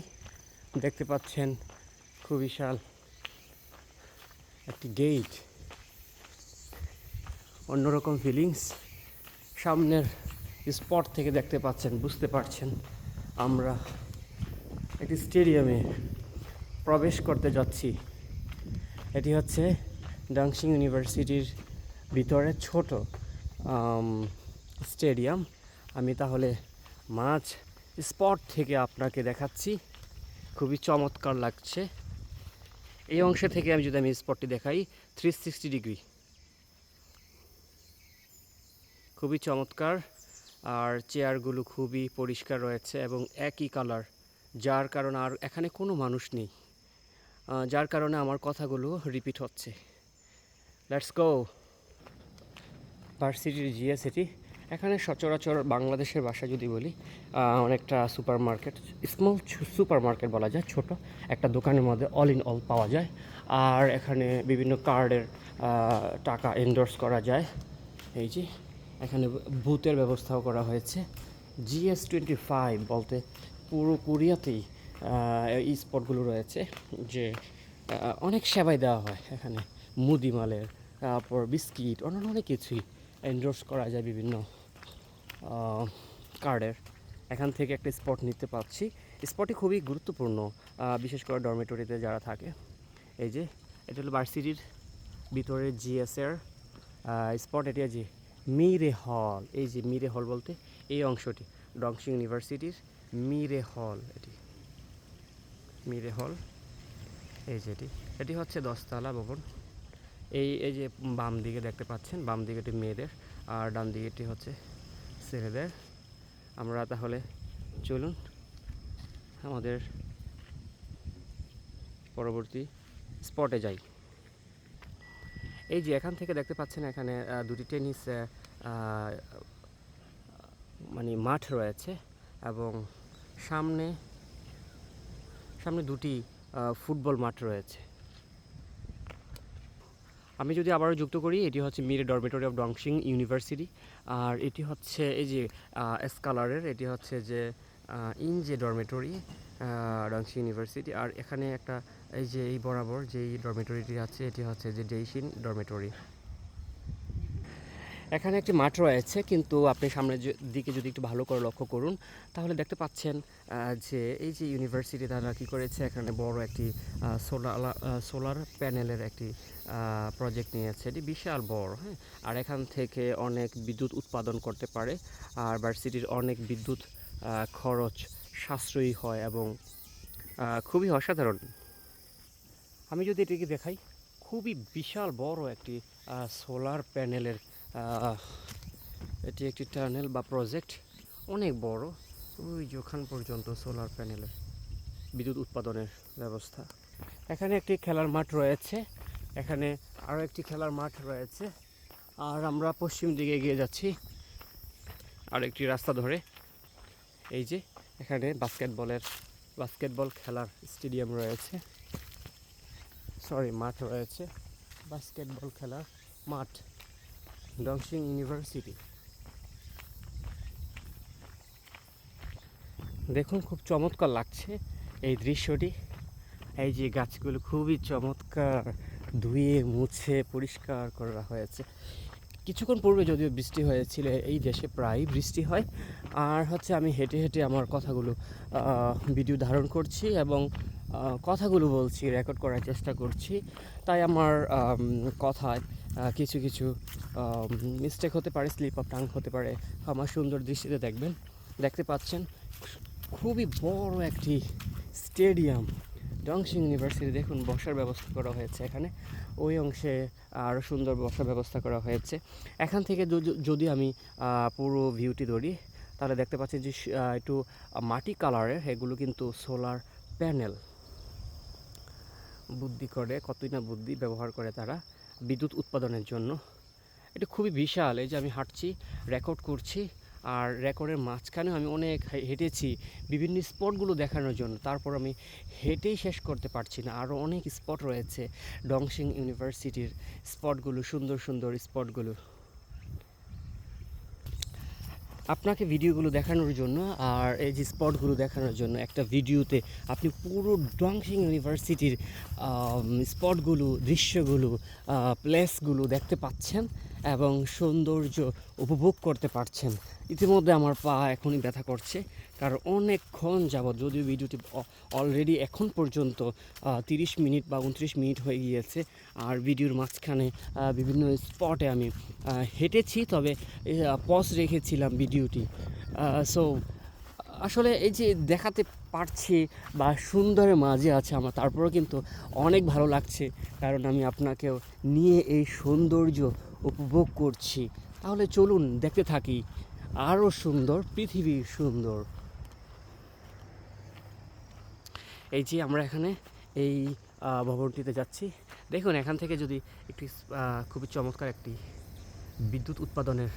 দেখতে পাচ্ছেন খুব বিশাল একটি গেট, অন্যরকম ফিলিংস। সামনের স্পট থেকে দেখতে পাচ্ছেন, বুঝতে পারছেন আমরা একটি স্টেডিয়ামে প্রবেশ করতে যাচ্ছি। এটি হচ্ছে ডংশিং ইউনিভার্সিটির ভিতরে ছোট স্টেডিয়াম। আমি তাহলে মাঝ স্পট থেকে আপনাকে দেখাচ্ছি। খুবই চমৎকার লাগছে। এই অংশ থেকে আমি স্পটটি দেখাই, 360 ডিগ্রি, খুবই চমৎকার। আর চেয়ারগুলো খুবই পরিষ্কার রয়েছে এবং একই কালার, যার কারণে আর এখানে কোনো মানুষ নেই, যার কারণে আমার কথাগুলো রিপিট হচ্ছে। লেটস গো ভার্সিটির জিএস সিটি। এখানে সচরাচর বাংলাদেশের ভাষা যদি বলি, অনেকটা super market, small super market বলা যায়, ছোট একটা দোকানের মধ্যে অল ইন অল পাওয়া যায়। আর এখানে বিভিন্ন কার্ডের টাকা এন্ডোর্স করা যায়। এই যে এখানে বুথের ব্যবস্থাও করা হয়েছে। GS25 বলতে পুরো কোরিয়াতেই এই স্পটগুলো রয়েছে, যে অনেক সেবাই দেওয়া হয় এখানে, মুদি মালের, তারপর বিস্কিট, অন্যান্য অনেক কিছুই এন্ডোর্স করা যায় বিভিন্ন কার্ডের। এখান থেকে একটা স্পট নিতে পারছি। স্পটটি খুবই গুরুত্বপূর্ণ, বিশেষ করে ডরমেটরিতে যারা থাকে। এই যে এটা হলো ভার্সিটির ভিতরে জিএসের স্পট। এটা যে মিরে হল, এই যে মিরে হল বলতে এই অংশটি ডংশিং ইউনিভার্সিটির মিরে হল। এটি মিরে হল, এই যে এটি হচ্ছে 10তলা ভবন। এই যে বাম দিকে দেখতে পাচ্ছেন, বাম দিকে এটি মেয়েদের আর ডান দিকে এটি হচ্ছে ছেলেদের। আমরা তাহলে চলুন আমাদের পরবর্তী স্পটে যাই। এই যে এখান থেকে দেখতে পাচ্ছেন, এখানে দুটি টেনিস মানে মাঠ রয়েছে এবং সামনে দুটি ফুটবল মাঠ রয়েছে। আমি যদি আবারও যুক্ত করি, এটি হচ্ছে মিরে ডরমেটরি অফ ডংশিং ইউনিভার্সিটি। আর এটি হচ্ছে এই যে এসকালারের, এটি হচ্ছে যে যে ডরমেটরি ডংশিং ইউনিভার্সিটি। আর এখানে একটা এই যে এই বরাবর যেই ডরমেটরিটি আছে, এটি হচ্ছে যে ডেইশিন ডরমেটরি। এখানে একটি মাঠ রয়েছে, কিন্তু আপনি সামনের দিকে যদি একটু ভালো করে লক্ষ্য করুন, তাহলে দেখতে পাচ্ছেন যে এই যে ইউনিভার্সিটি তারা কী করেছে, এখানে বড় একটি সোলার প্যানেলের একটি প্রজেক্ট নিয়েছে। এটি বিশাল বড়, হ্যাঁ। আর এখান থেকে অনেক বিদ্যুৎ উৎপাদন করতে পারে। আর ভার্সিটির অনেক বিদ্যুৎ খরচ সাশ্রয়ী হয় এবং খুবই অসাধারণ। আমি যদি এটিকে দেখাই, খুবই বিশাল বড় একটি সোলার প্যানেলের, এটি একটি টানেল বা প্রজেক্ট, অনেক বড়। ওই যে ওখান পর্যন্ত সোলার প্যানেলের বিদ্যুৎ উৎপাদনের ব্যবস্থা। এখানে একটি খেলার মাঠ রয়েছে, এখানে আরও একটি খেলার মাঠ রয়েছে। আর আমরা পশ্চিম দিকে এগিয়ে যাচ্ছি আরেকটি রাস্তা ধরে। এই যে এখানে বাস্কেটবল খেলার স্টেডিয়াম রয়েছে, মাঠ রয়েছে, বাস্কেটবল খেলার মাঠ, ডংশিং ইউনিভার্সিটি। দেখুন খুব চমৎকার লাগছে এই দৃশ্যটি। এই যে গাছগুলো খুবই চমৎকার, ধুয়ে মুছে পরিষ্কার করা হয়েছে। কিছুক্ষণ পূর্বে যদিও বৃষ্টি হয়েছিল, এই দেশে প্রায় বৃষ্টি হয়। আর হচ্ছে আমি হেঁটে হেঁটে আমার কথাগুলো ভিডিও ধারণ করছি এবং কথাগুলো বলছি, রেকর্ড করার চেষ্টা করছি। তাই আমার কথায় কিছু মিস্টেক হতে পারে, স্লিপ অফ টাং হতে পারে। আমার সুন্দর দৃষ্টিতে দেখতে পাচ্ছেন খুবই বড় একটি স্টেডিয়াম ডংশিং ইউনিভার্সিটি। দেখুন বসার ব্যবস্থা করা হয়েছে এখানে, ওই অংশে আরও সুন্দর বসার ব্যবস্থা করা হয়েছে। এখান থেকে যদি আমি পুরো ভিউটি ধরি, তাহলে দেখতে পাচ্ছি যে একটু মাটি কালারের, এগুলো কিন্তু সোলার প্যানেল। কতই না বুদ্ধি ব্যবহার করে তারা বিদ্যুৎ উৎপাদনের জন্য। এটা খুবই বিশাল। এই যে আমি হাঁটছি, রেকর্ড করছি, আর রেকর্ডের মাঝখানেও আমি অনেক হেঁটেছি বিভিন্ন স্পটগুলো দেখানোর জন্য। তারপর আমি হেঁটেই শেষ করতে পারছি না, আরও অনেক স্পট রয়েছে ডংশিং ইউনিভার্সিটির স্পটগুলো, সুন্দর সুন্দর স্পটগুলো আপনাকে ভিডিওগুলো দেখানোর জন্য আর এই যে স্পটগুলো দেখানোর জন্য। একটা ভিডিওতে আপনি পুরো ডংশিং ইউনিভার্সিটির স্পটগুলো, দৃশ্যগুলো, প্লেসগুলো দেখতে পাচ্ছেন এবং সৌন্দর্য উপভোগ করতে পারছেন। ইতিমধ্যে আমার পা এখনই ব্যথা করছে, কারণ অনেকক্ষণ যাবৎ, যদিও ভিডিওটি অলরেডি এখন পর্যন্ত 30 মিনিট বা 29 মিনিট হয়ে গিয়েছে। আর ভিডিওর মাঝখানে বিভিন্ন স্পটে আমি হেঁটেছি, তবে পজ রেখেছিলাম ভিডিওটি। সো আসলে এই যে দেখাতে পারছি বা সুন্দরের মাঝে আছে আমার, তারপরেও কিন্তু অনেক ভালো লাগছে, কারণ আমি আপনাকেও নিয়ে এই সৌন্দর্য উপভোগ করছি। তাহলে চলুন দেখতে থাকি আরও সুন্দর পৃথিবী সুন্দর। এই যে আমরা এখানে এই ভবনটিতে যাচ্ছি। দেখুন এখান থেকে যদি একটি খুবই চমৎকার একটি বিদ্যুৎ উৎপাদনের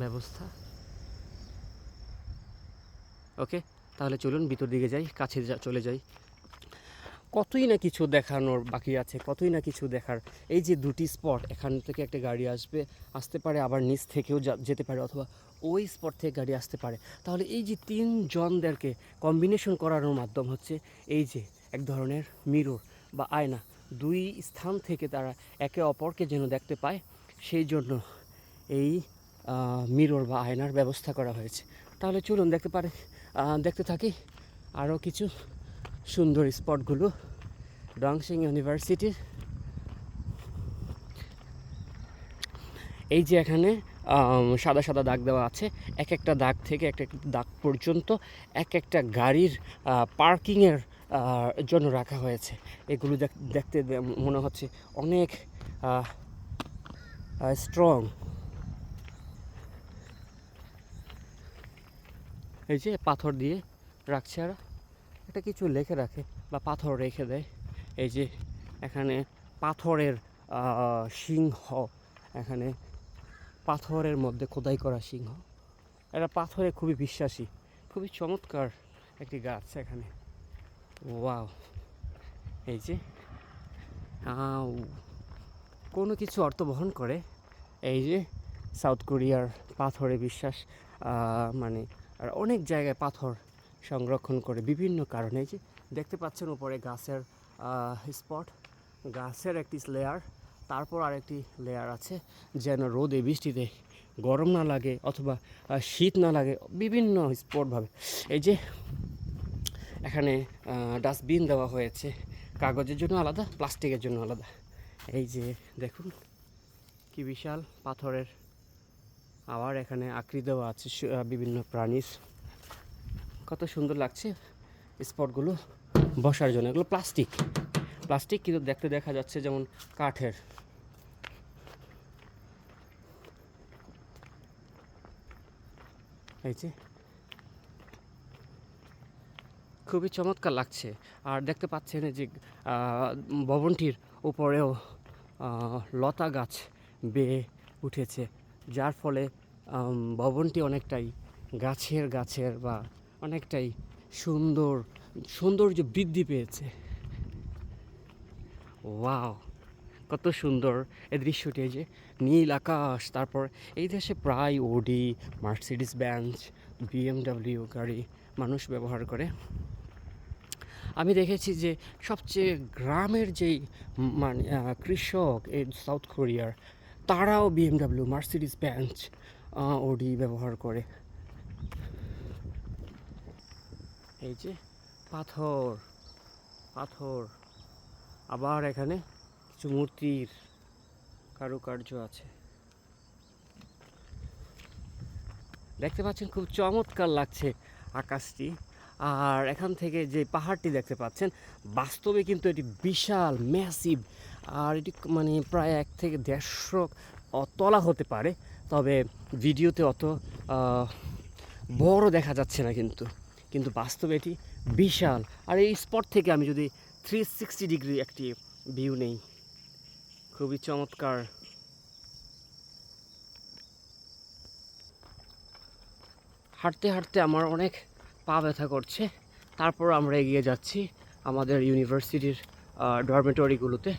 ব্যবস্থা। ওকে, তাহলে চলুন ভিতর দিকে যাই, কাছে চলে যাই। কতই না কিছু দেখানোর বাকি আছে, কতই না কিছু দেখার। এই যে দুটি স্পট, এখান থেকে একটা গাড়ি আসতে পারে, আবার নিচ থেকেও যেতে পারে, অথবা ওই স্পট থেকে গাড়ি আসতে পারে। তাহলে এই যে তিনজনদেরকে কম্বিনেশন করানোর মাধ্যম হচ্ছে এই যে এক ধরনের মিরর বা আয়না। দুই স্থান থেকে তারা একে অপরকে যেন দেখতে পায়, সেই জন্য এই মিরর বা আয়নার ব্যবস্থা করা হয়েছে। তাহলে চলুন দেখতে থাকি আরও কিছু সুন্দর স্পটগুলো ডংশিং ইউনিভার্সিটির। এই যে এখানে সাদা সাদা দাগ দেওয়া আছে, এক একটা দাগ থেকে এক একটা দাগ পর্যন্ত এক একটা গাড়ির পার্কিংয়ের জন্য রাখা হয়েছে। এগুলো দেখতে মনে হচ্ছে অনেক স্ট্রং। এই যে পাথর দিয়ে রাখছে, আর এটা কিছু লেখে রাখে বা পাথর রেখে দেয়। এই যে এখানে পাথরের সিংহ, এখানে পাথরের মধ্যে খোদাই করা সিংহ। এরা পাথরে খুবই বিশ্বাসী। খুবই চমৎকার একটি গাছ এখানে। ওয়াও! এই যে কোনো কিছু অর্থ বহন করে। এই যে সাউথ কোরিয়ার পাথরে বিশ্বাস, মানে আর অনেক জায়গায় পাথর সংরক্ষণ করে বিভিন্ন কারণে। এই যে দেখতে পাচ্ছেন উপরে গাছের স্পট, গাছের একটি লেয়ার, তারপর আরেকটি লেয়ার আছে যেন রোদে বৃষ্টিতে গরম না লাগে অথবা শীত না লাগে, বিভিন্ন স্পটভাবে। এই যে এখানে ডাস্টবিন দেওয়া হয়েছে, কাগজের জন্য আলাদা, প্লাস্টিকের জন্য আলাদা। এই যে দেখুন কি বিশাল পাথরের। আবার এখানে আকৃতি দেওয়া আছে বিভিন্ন প্রাণীর। কত সুন্দর লাগছে স্পটগুলো বসার জন্য। এগুলো প্লাস্টিক কিন্তু দেখতে দেখা যাচ্ছে যেমন কাঠের। এই যে খুবই চমৎকার লাগছে। আর দেখতে পাচ্ছেন যে ভবনটির উপরেও লতা গাছ বেয়ে উঠেছে, যার ফলে ভবনটি অনেকটাই গাছের বা অনেকটাই সৌন্দর্য বৃদ্ধি পেয়েছে। ওয়াও, কত সুন্দর এই দৃশ্যটি। এই যে নীল আকাশ, তারপর এই দেশে প্রায় ওডি, মার্সিডিস বেঞ্জ, বিএমডাব্লিউ গাড়ি মানুষ ব্যবহার করে। আমি দেখেছি যে সবচেয়ে গ্রামের যেই মানে কৃষক এই সাউথ কোরিয়ার, তারাও বিএমডাব্লিউ, মার্সিডিস বেঞ্জ, ওডি ব্যবহার করে। এই যে পাথর, আবার এখানে কিছু মূর্তির কারুকার্য আছে, দেখতে পাচ্ছেন খুব চমৎকার লাগছে আকাশটি। আর এখান থেকে যে পাহাড়টি দেখতে পাচ্ছেন, বাস্তবে কিন্তু এটি বিশাল ম্যাসিভ। আর এটি মানে প্রায় 1 থেকে 150 তলা হতে পারে, তবে ভিডিওতে অত বড় দেখা যাচ্ছে না, কিন্তু বাস্তবে এটি বিশাল। আর এই স্পট থেকে আমি যদি 360 ডিগ্রি একটি ভিউ নেই, খুবই চমৎকার। হাঁটতে হাঁটতে আমার অনেক পা ব্যথা করছে, তারপর আমরা এগিয়ে যাচ্ছি আমাদের ইউনিভার্সিটির ডরমেটরিগুলোতে,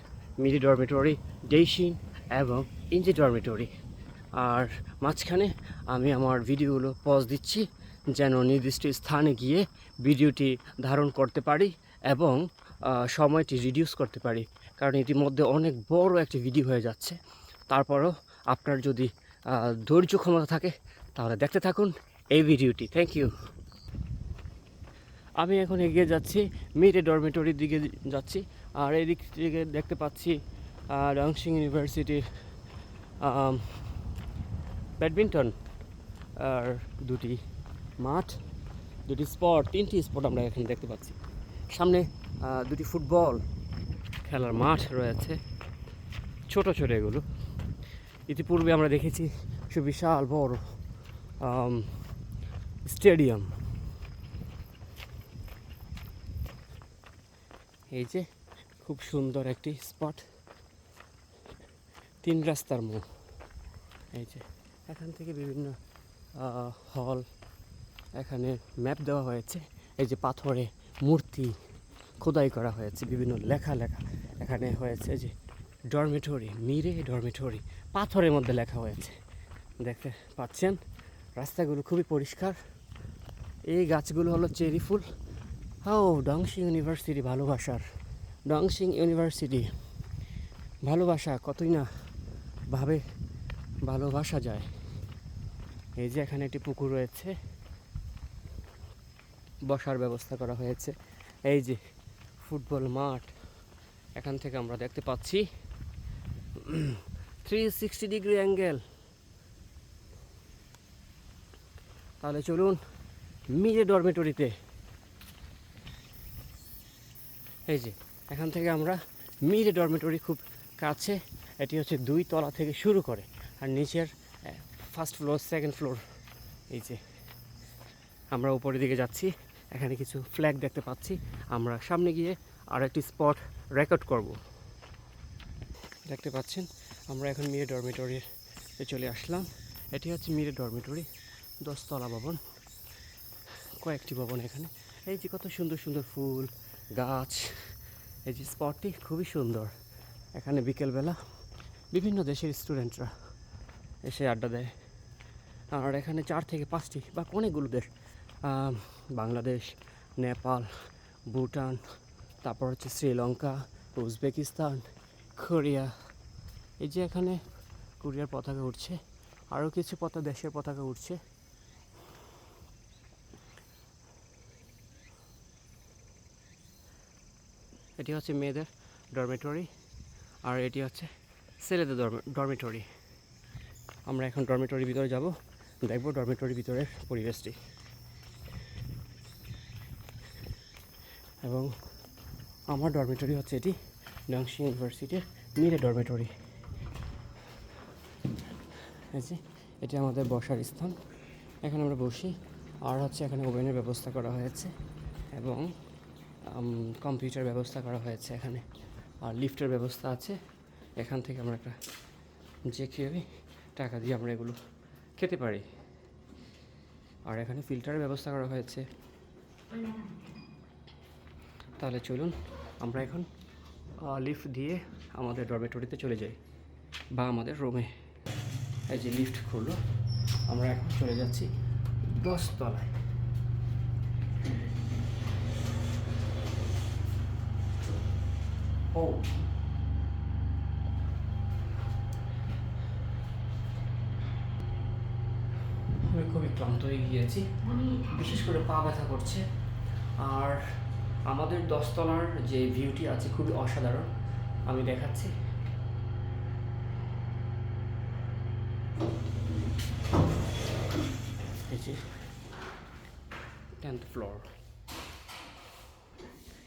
মিডি ডরমেটরি, ডেইশিন এবং ইঞ্জি ডরমেটরি। আর মাঝখানে আমি আমার ভিডিওগুলো পজ দিচ্ছি যেন নির্দিষ্ট স্থানে গিয়ে ভিডিওটি ধারণ করতে পারি এবং সময়টি রিডিউস করতে পারি, কারণ ইতিমধ্যে অনেক বড় একটি ভিডিও হয়ে যাচ্ছে। তারপরও আপনার যদি ধৈর্য ক্ষমতা থাকে তাহলে দেখতে থাকুন এই ভিডিওটি। Thank you. আমি এখন এগিয়ে যাচ্ছি, মিডে ডরমেটরির দিকে যাচ্ছি। আর এই দিক থেকে দেখতে পাচ্ছি ডংশিং ইউনিভার্সিটির ব্যাডমিন্টন আর দুটি মাঠ, দুটি স্পট, তিনটি স্পট আমরা এখানে দেখতে পাচ্ছি। সামনে দুটি ফুটবল খেলার মাঠ রয়েছে, ছোট ছোট এগুলো। ইতিপূর্বে আমরা দেখেছি সুবিশাল বড় স্টেডিয়াম। এই যে খুব সুন্দর একটি স্পট, 3 রাস্তার মোড়। এই যে এখান থেকে বিভিন্ন হল, এখানে ম্যাপ দেওয়া হয়েছে। এই যে পাথরে মূর্তি খোদাই করা হয়েছে, বিভিন্ন লেখা এখানে হয়েছে যে ডরমিটরি, মিরে ডরমিটরি, পাথরের মধ্যে লেখা হয়েছে, দেখতে পাচ্ছেন। রাস্তাগুলো খুবই পরিষ্কার। এই গাছগুলো হলো চেরি ফুল। ডংশিং ইউনিভার্সিটি, ডংশিং ইউনিভার্সিটি, ভালোবাসা কতই না ভাবে ভালোবাসা যায়। এই যে এখানে একটি পুকুর রয়েছে, বসার ব্যবস্থা করা হয়েছে। এই যে ফুটবল মাঠ, এখান থেকে আমরা দেখতে পাচ্ছি 360 ডিগ্রি অ্যাঙ্গেল। তাহলে চলুন মিরে ডরমেটরিতে। এই যে এখান থেকে আমরা মিরে ডরমেটরি খুব কাছে। এটি হচ্ছে 2 তলা থেকে শুরু করে, আর নিচের ফার্স্ট ফ্লোর, সেকেন্ড ফ্লোর। এই যে আমরা উপরের দিকে যাচ্ছি, এখানে কিছু ফ্ল্যাগ দেখতে পাচ্ছি। আমরা সামনে গিয়ে আর একটি স্পট রেকর্ড করব। দেখতে পাচ্ছেন আমরা এখন মিরে ডরমেটরিতে চলে আসলাম। এটি হচ্ছে মিরে ডরমেটরি, 10 তলা ভবন, কয়েকটি ভবন এখানে। এই যে কত সুন্দর সুন্দর ফুল গাছ। এই যে স্পটটি খুবই সুন্দর। এখানে বিকেলবেলা বিভিন্ন দেশের স্টুডেন্টরা এসে আড্ডা দেয়। আর এখানে 4 থেকে 5টি বা অনেকগুলো দেশ, বাংলাদেশ, নেপাল, ভুটান, তারপর হচ্ছে শ্রীলঙ্কা, উজবেকিস্তান, কোরিয়া। এই যে এখানে কোরিয়ার পতাকা উঠছে, আরও কিছু দেশের পতাকা উঠছে। এটি হচ্ছে মেয়েদের ডরমেটরি, আর এটি হচ্ছে ছেলেদের ডরমেটরি। আমরা এখন ডরমেটরির ভিতরে যাব, দেখব ডরমেটরির ভিতরের পরিবেশটি। এবং আমার ডরমেটরি হচ্ছে এটি, ডংশিং ইউনিভার্সিটির মিরে ডরমেটরি। এই যে এটি আমাদের বসার স্থান, এখানে আমরা বসি। আর হচ্ছে এখানে ওভেনের ব্যবস্থা করা হয়েছে এবং কম্পিউটার ব্যবস্থা করা হয়েছে এখানে, আর লিফটের ব্যবস্থা আছে। এখান থেকে আমরা একটা যে খেয়ে টাকা দিয়ে আমরা এগুলো খেতে পারি। আর এখানে ফিল্টারের ব্যবস্থা করা হয়েছে। তাহলে চলুন আমরা এখন লিফট দিয়ে আমাদের ডরমেটরিতে চলে যাই বা আমাদের রুমে। এই যে লিফট খুললো, আমরা এখন চলে যাচ্ছি 10 তলায়। আমি খুবই ক্লান্ত হয়ে গিয়েছি, বিশেষ করে পা ব্যথা করছে। আর আমাদের 10 তলার যে ভিউটি আছে খুবই অসাধারণ, আমি দেখাচ্ছি। এই যে 10th ফ্লোর,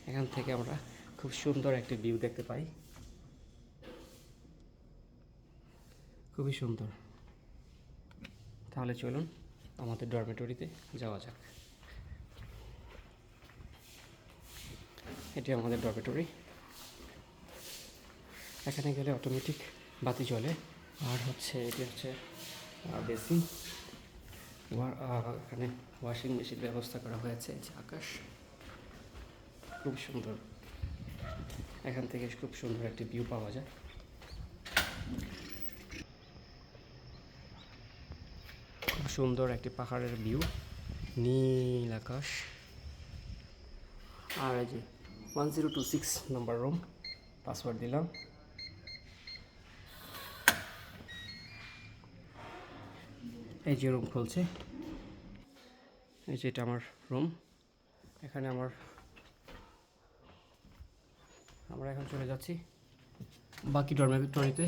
এখান থেকে আমরা খুব সুন্দর একটি ভিউ দেখতে পাই, খুবই সুন্দর। তাহলে চলুন আমাদের ডরমেটরিতে যাওয়া যাক। এটি আমাদের ডরমেটরি। এখানে গেলে অটোমেটিক বাতি জ্বলে। আর হচ্ছে এটি হচ্ছে বেসিন, এখানে ওয়াশিং মেশিন ব্যবস্থা করা হয়েছে। এই যে আকাশ খুব সুন্দর, এখান থেকে খুব সুন্দর একটি ভিউ পাওয়া যায়। খুব সুন্দর একটি পাহাড়ের ভিউ, নীল আকাশ। আর এই যে 1026 নম্বর রুম, পাসওয়ার্ড দিলাম। এই যে রুম খুলছে, এই যে এটা আমার রুম। এখানে আমরা এখন চলে যাচ্ছি বাকি ডরমেটরিতে।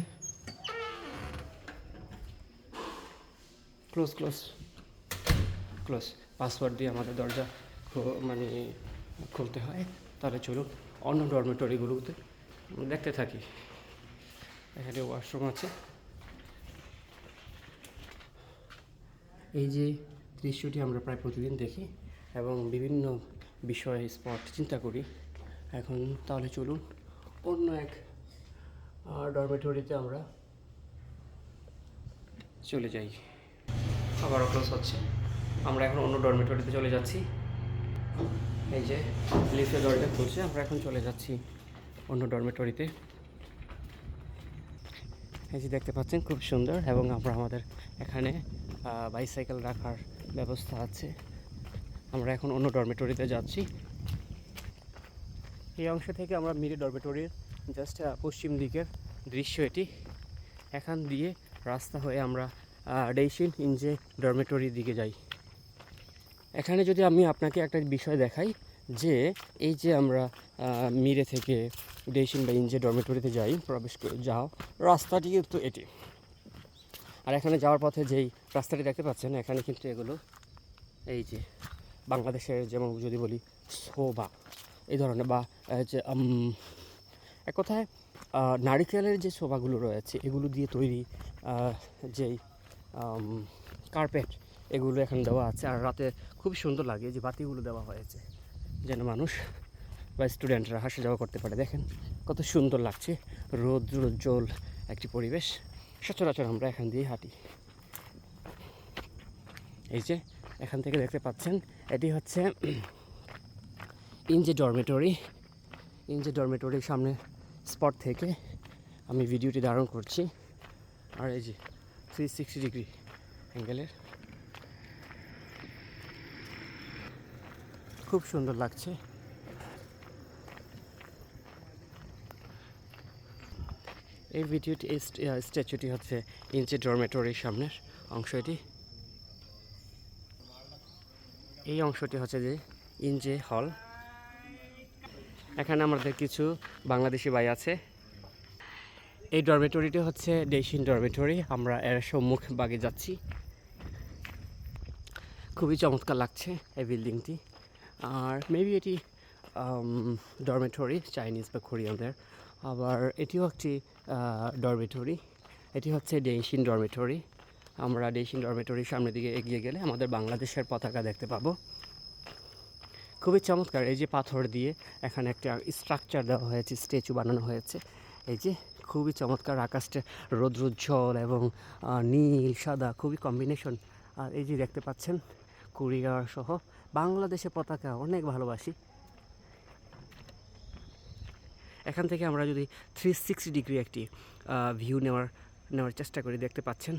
ক্লোজ। পাসওয়ার্ড দিয়ে আমাদের দরজা মানে খুলতে হয়। তাহলে চলুন অন্য ডরমেটরিগুলোতে দেখতে থাকি। এখানে ওয়াশরুম আছে। এই যে দৃশ্যটি আমরা প্রায় প্রতিদিন দেখি এবং বিভিন্ন বিষয়ে স্পট চিন্তা করি। এখন তাহলে চলুন অন্য এক ডরমেটরিতে আমরা চলে যাই। আবারও ক্লোজ হচ্ছে। আমরা এখন অন্য ডরমেটরিতে চলে যাচ্ছি। এই যে লিফটের দরজা খুলছে, আমরা এখন চলে যাচ্ছি অন্য ডরমেটরিতে। এই যে দেখতে পাচ্ছেন খুব সুন্দর, এবং আমরা আমাদের এখানে বাইসাইকেল রাখার ব্যবস্থা আছে। আমরা এখন অন্য ডরমেটরিতে যাচ্ছি। এই অংশ থেকে আমরা মিরি ডরমেটরির জাস্ট পশ্চিম দিকের দৃশ্য এটি। এখান দিয়ে রাস্তা হয়ে আমরা ডেইশিন ইনজে ডরমেটরির দিকে যাই। এখানে যদি আমি আপনাকে একটা বিষয় দেখাই, যে এই যে আমরা মিরে থেকে ডেইশিন বা ইনজে ডরমেটরিতে যাই, প্রবেশ করে যাও, রাস্তাটি কিন্তু এটি। আর এখানে যাওয়ার পথে যেই রাস্তাটি দেখতে পাচ্ছেন, এখানে কিন্তু এগুলো এই যে বাংলাদেশের, যেমন যদি বলি শোভা এই ধরনের, বা যে এক কথায় নারিকেলের যে শোভাগুলো রয়েছে এগুলো দিয়ে তৈরি যেই কার্পেট, এগুলো এখানে দেওয়া আছে। আর রাতে খুব সুন্দর লাগে যে বাতিগুলো দেওয়া হয়েছে, যেন মানুষ বা স্টুডেন্টরা হাসা যাওয়া করতে পারে। দেখেন কত সুন্দর লাগছে, রৌদ্রোজ্জ্বল একটি পরিবেশ। সচরাচর আমরা এখান দিয়ে হাঁটি। এই যে এখান থেকে দেখতে পাচ্ছেন, এটি হচ্ছে ইনজে ডরমেটরি। ইনজে ডরমেটরির সামনে স্পট থেকে আমি ভিডিওটি ধারণ করছি। আর এই যে 360 ডিগ্রি অ্যাঙ্গেলের, খুব সুন্দর লাগছে। এই ভিডিওটি, এই স্ট্যাচুটি হচ্ছে ইনজে ডরমেটরির সামনের অংশ। এটি, এই অংশটি হচ্ছে যে ইনজে হল। এখানে আমাদের কিছু বাংলাদেশি ভাই আছে। এই ডরমেটরিটি হচ্ছে ডেইশিন ডরমেটরি। আমরা এর সম্মুখ ভাগে যাচ্ছি। খুবই চমৎকার লাগছে এই বিল্ডিংটি। আর মেবি এটি ডরমেটরি, চাইনিজ বা কোরিয়ানদের। আবার এটিও একটি ডরমেটরি। এটি হচ্ছে ডেইশিন ডরমেটরি। আমরা ডেইশিন ডরমেটরির সামনের দিকে এগিয়ে গেলে আমাদের বাংলাদেশের পতাকা দেখতে পাবো। খুবই চমৎকার। এই যে পাথর দিয়ে এখানে একটা স্ট্রাকচার দেওয়া হয়েছে, স্ট্যাচু বানানো হয়েছে। এই যে খুবই চমৎকার, আকাশটা রৌদ্রোজ্জ্বল এবং নীল সাদা, খুবই কম্বিনেশন। আর এই যে দেখতে পাচ্ছেন কোরিয়া সহ বাংলাদেশের পতাকা অনেক ভালোবাসি। এখান থেকে আমরা যদি 360 ডিগ্রি একটি ভিউ নেওয়ার চেষ্টা করি, দেখতে পাচ্ছেন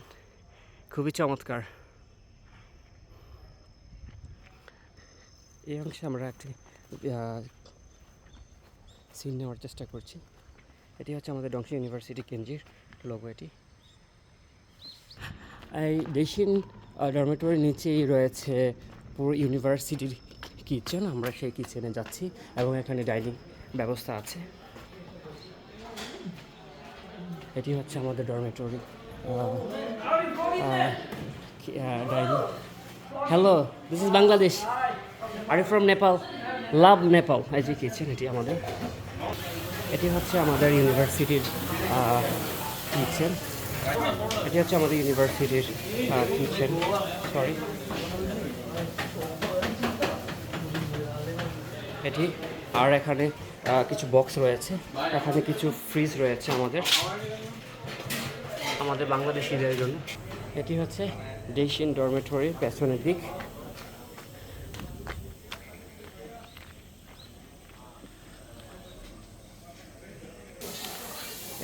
খুবই চমৎকার। এই অংশে আমরা একটি সিন নেওয়ার চেষ্টা করছি। এটি হচ্ছে আমাদের ডংশি ইউনিভার্সিটি কেঞ্জির লোগো। এটি এই ডেইশিন ডরমেটরির নিচেই রয়েছে পুরো ইউনিভার্সিটির কিচেন। আমরা সেই কিচেনে যাচ্ছি এবং এখানে ডাইনিং ব্যবস্থা আছে। এটি হচ্ছে আমাদের dormitory dining. Hello, this is Bangladesh. Are you from Nepal? Love Nepal. এই যে কিচেন, এটি আমাদের। এটি হচ্ছে আমাদের ইউনিভার্সিটির কিচেন। এটি হচ্ছে আমাদের ইউনিভার্সিটির কিচেন, সরি। এটি, আর এখানে কিছু বক্স রয়েছে, এখানে কিছু ফ্রিজ রয়েছে আমাদের বাংলাদেশিদের জন্য। এটি হচ্ছে ডেইশিন ডরমেটরির পেছনের দিক।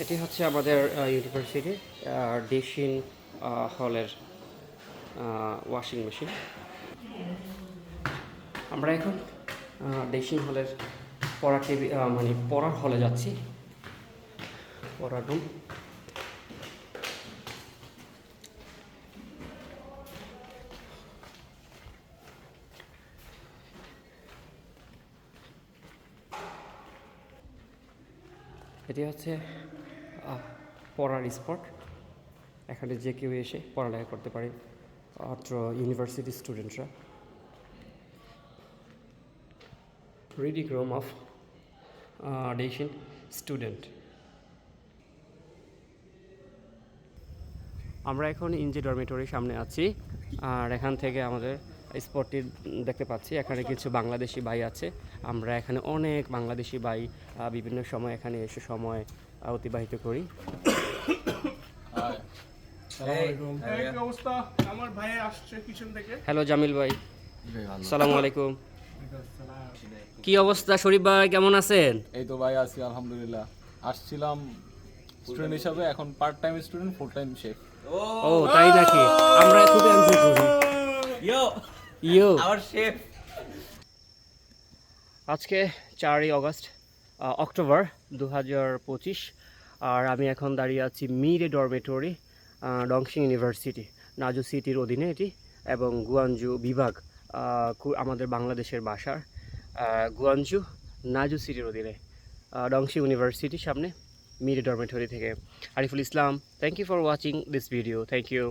এটি হচ্ছে আমাদের ইউনিভার্সিটির ডেইশিন হলের ওয়াশিং মেশিন। আমরা এখন ডেইশিন হলের পড়ার হলে যাচ্ছি, পড়ার রুম। এটি হচ্ছে পড়ার স্পট। এখানে যে কেউ এসে পড়ালেখা করতে পারে, মাত্র ইউনিভার্সিটি স্টুডেন্টরা। reading room of Daishin student. আমরা এখন ইনজি ডরমিটরির সামনে আছি, আর এখান থেকে আমাদের স্পটটি দেখতে পাচ্ছি। এখানে কিছু বাংলাদেশি ভাই আছে। আমরা এখানে অনেক বাংলাদেশি ভাই বিভিন্ন সময় এখানে এসে সময় অতিবাহিত করি। হ্যালো জামিল ভাই, আসসালামু আলাইকুম। কি অবস্থা শরীফ ভাই, কেমন আছেন? এই তো ভাই আছি আলহামদুলিল্লাহ। আসছিলাম স্টুডেন্ট হিসাবে, এখন part time student, full time chef. ও তাই নাকি? আমরা খুব এনজয় করি। Yo our chef. আজকে 4ই অগস্ট অক্টোবর 2025, আর আমি এখন দাঁড়িয়ে আছি মিরে ডরমেটরি, ডংশিং ইউনিভার্সিটি, নাজু সিটির অধীনে এটি, এবং গুয়ানজু বিভাগ, আমাদের বাংলাদেশের ভাষার গুয়ানজু নাজু সিটির অধীনে ডংশিং ইউনিভার্সিটির সামনে মিরে ডরমেটরি থেকে Ariful Islam. Thank you for watching this video. Thank you.